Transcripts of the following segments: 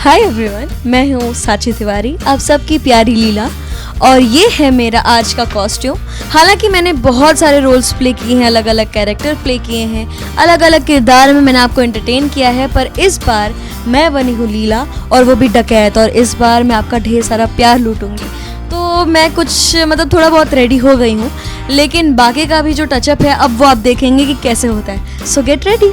Hi everyone, मैं हूँ साची तिवारी, आप सबकी प्यारी लीला। और ये है मेरा आज का कॉस्ट्यूम। हालांकि मैंने बहुत सारे रोल्स प्ले किए हैं, अलग अलग कैरेक्टर प्ले किए हैं, अलग अलग किरदार में मैंने आपको एंटरटेन किया है, पर इस बार मैं बनी हूँ लीला, और वो भी डकैत। और इस बार मैं आपका ढेर सारा प्यार लूटूंगी। तो मैं कुछ थोड़ा बहुत रेडी हो गई हूँ, लेकिन बाकी का भी जो टचअप है अब वो आप देखेंगे कि कैसे होता है। सो गेट रेडी।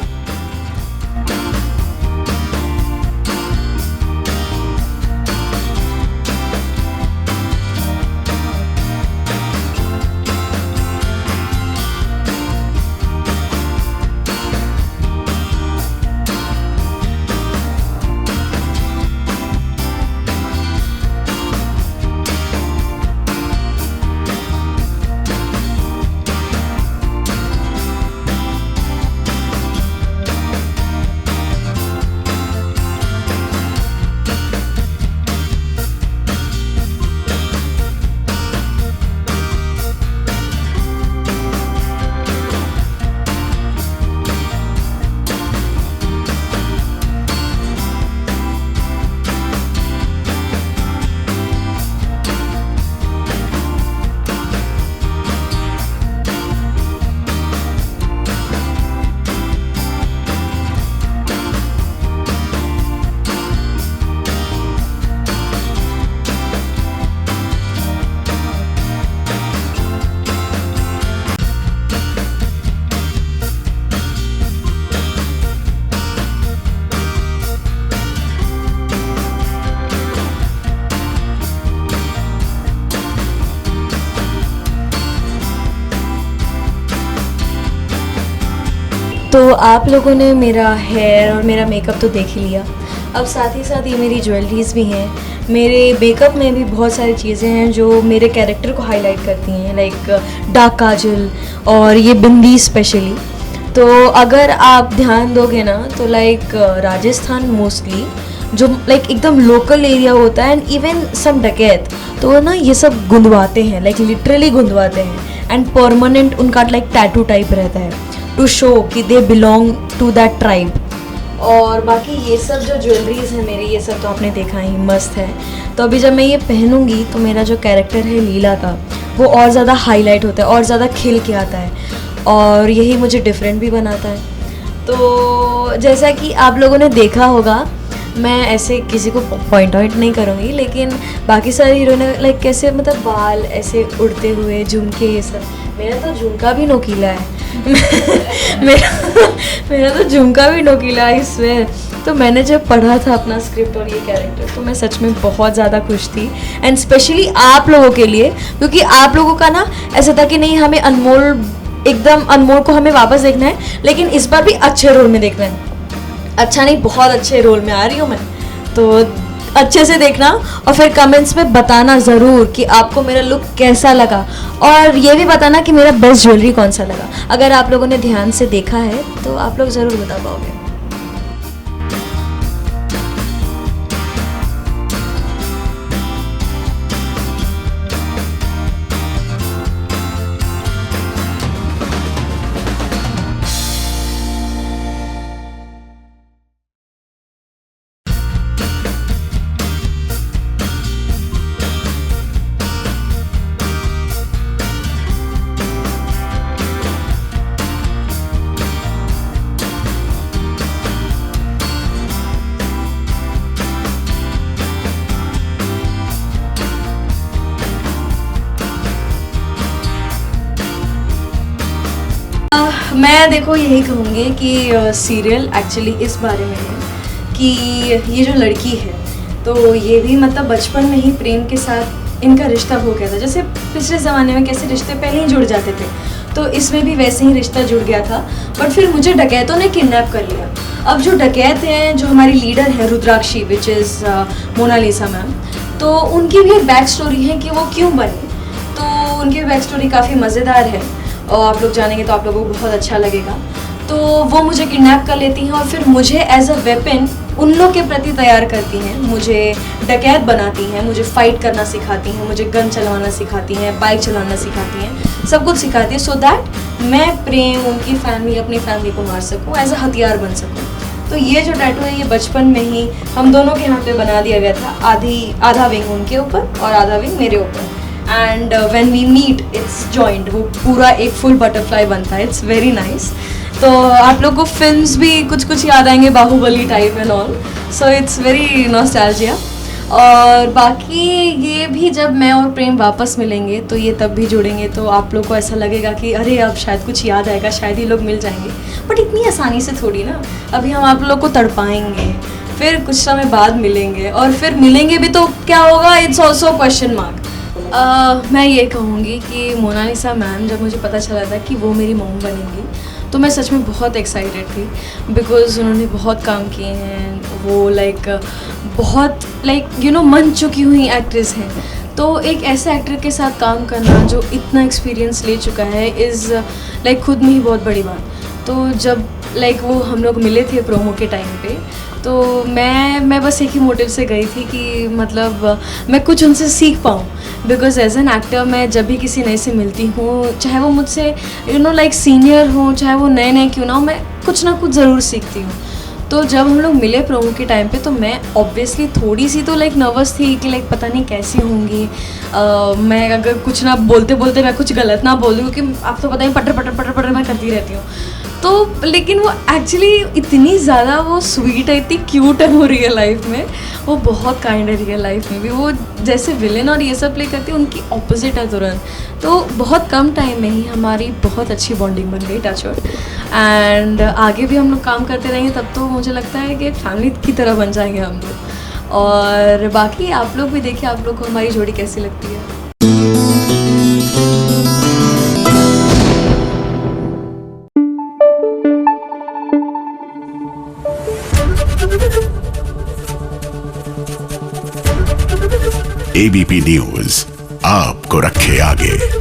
तो आप लोगों ने मेरा हेयर और मेरा मेकअप तो देख ही लिया। अब साथ ही साथ ये मेरी ज्वेलरीज भी हैं। मेरे मेकअप में भी बहुत सारी चीज़ें हैं जो मेरे कैरेक्टर को हाईलाइट करती हैं, लाइक डार्क काजल और ये बिंदी स्पेशली। तो अगर आप ध्यान दोगे ना तो लाइक राजस्थान मोस्टली जो लाइक एकदम लोकल एरिया होता है, एंड इवन सम डकैत तो ना ये सब गुंदवाते हैं, लाइक लिटरली गुंदवाते हैं, एंड परमानेंट उनका लाइक टैटू टाइप रहता है टू शो कि they belong to that tribe. और बाकी ये सब जो ज्वेलरीज है मेरी, ये सब तो आपने देखा ही, मस्त है। तो अभी जब मैं ये पहनूंगी तो मेरा जो कैरेक्टर है लीला का वो और ज़्यादा हाईलाइट होता है और ज़्यादा खिल के आता है, और यही मुझे डिफरेंट भी बनाता है। तो जैसा कि आप लोगों ने देखा होगा, मैं ऐसे किसी को पॉइंट आउट नहीं करूँगी, लेकिन बाकी सारी हीरोइन लाइक कैसे बाल ऐसे उड़ते हुए, झुमके, ये सब। मेरा तो झुमका भी नोकीला है मेरा तो झुमका भी नोकीला है इसमें। तो मैंने जब पढ़ा था अपना स्क्रिप्ट और ये कैरेक्टर, तो मैं सच में बहुत ज़्यादा खुश थी, एंड स्पेशली आप लोगों के लिए, क्योंकि आप लोगों का ना ऐसा था कि नहीं, हमें अनमोल, एकदम अनमोल को हमें वापस देखना है, लेकिन इस बार भी अच्छे रोल में देखना है। अच्छा नहीं, बहुत अच्छे रोल में आ रही हूँ मैं, तो अच्छे से देखना और फिर कमेंट्स में बताना ज़रूर कि आपको मेरा लुक कैसा लगा, और ये भी बताना कि मेरा बेस्ट ज्वेलरी कौन सा लगा। अगर आप लोगों ने ध्यान से देखा है तो आप लोग ज़रूर बता पाओगे। मैं देखो यही कहूँगी कि सीरियल एक्चुअली इस बारे में है कि ये जो लड़की है, तो ये भी बचपन में ही प्रेम के साथ इनका रिश्ता हो गया था। जैसे पिछले ज़माने में कैसे रिश्ते पहले ही जुड़ जाते थे, तो इसमें भी वैसे ही रिश्ता जुड़ गया था। बट फिर मुझे डकैतों ने किडनैप कर लिया। अब जो डकैत हैं, जो हमारी लीडर है रुद्राक्षी, विच इज़ मोनालिसा मैम, तो उनकी भी एक बैक स्टोरी है कि वो क्यों बनी। तो उनकी बैक स्टोरी काफ़ी मज़ेदार है, और आप लोग जानेंगे तो आप लोगों को बहुत अच्छा लगेगा। तो वो मुझे किडनैप कर लेती हैं और फिर मुझे एज अ वेपन उन लोग के प्रति तैयार करती हैं, मुझे डकैत बनाती हैं, मुझे फाइट करना सिखाती हैं, मुझे गन चलाना सिखाती हैं, बाइक चलाना सिखाती हैं, सब कुछ सिखाती हैं, सो दैट मैं प्रेम, उनकी फैमिली, अपनी फैमिली को मार सकूं, एज अ हथियार बन सकूं। तो ये जो टैटू है ये बचपन में ही हम दोनों के यहाँ पे बना दिया गया था, आधा विंग उनके ऊपर और आधा विंग मेरे ऊपर। And when we meet it's joint, वो पूरा एक फुल बटरफ्लाई बनता है। It's very nice. तो आप लोग को फिल्म्स भी कुछ कुछ याद आएंगे, Baahubali type and all, so it's very nostalgia. और बाकी ये भी जब मैं और प्रेम वापस मिलेंगे तो ये तब भी जुड़ेंगे, तो आप लोग को ऐसा लगेगा कि अरे अब शायद कुछ याद आएगा, शायद ये लोग मिल जाएंगे, बट इतनी आसानी से थोड़ी ना। अभी हम आप लोग को तड़पाएंगे, फिर कुछ समय बाद मिलेंगे, और फिर मिलेंगे भी तो क्या होगा, इट्स ऑल्सो क्वेश्चन मार्क। मैं ये कहूँगी कि मोनालिसा मैम, जब मुझे पता चला था कि वो मेरी मॉम बनेंगी तो मैं सच में बहुत एक्साइटेड थी, बिकॉज़ उन्होंने बहुत काम किए हैं। वो बहुत मन चुकी हुई एक्ट्रेस हैं। तो एक ऐसे एक्टर के साथ काम करना जो इतना एक्सपीरियंस ले चुका है इज़ खुद में ही बहुत बड़ी बात। तो जब वो हम लोग मिले थे प्रोमो के टाइम पे, तो मैं बस एक ही मोटिव से गई थी कि मतलब मैं कुछ उनसे सीख पाऊँ, बिकॉज एज एन एक्टर मैं जब भी किसी नए से मिलती हूँ, चाहे वो मुझसे सीनियर हो, चाहे वो नए क्यों ना हो, मैं कुछ ना कुछ ज़रूर सीखती हूँ। तो जब हम लोग मिले प्रोमो के टाइम पे, तो मैं ऑब्वियसली थोड़ी सी तो नर्वस थी कि पता नहीं कैसी होंगी। मैं अगर कुछ ना बोलते मैं कुछ गलत ना बोल दूँ, क्योंकि आप तो पता ही पटर मैं करती रहती हूँ। तो लेकिन वो एक्चुअली इतनी ज़्यादा वो स्वीट है, इतनी क्यूट है वो रियल लाइफ में, वो बहुत काइंड है रियल लाइफ में भी। वो जैसे विलेन और ये सब प्ले करती है, उनकी ऑपोजिट है तुरंत। तो बहुत कम टाइम में ही हमारी बहुत अच्छी बॉन्डिंग बन गई, टच वुड। एंड आगे भी हम लोग काम करते रहेंगे, तब तो मुझे लगता है कि फैमिली की तरह बन जाएंगे हम लोग। और बाकी आप लोग भी देखिए, आप लोग को हमारी जोड़ी कैसी लगती है। एबीपी न्यूज आपको रखे आगे।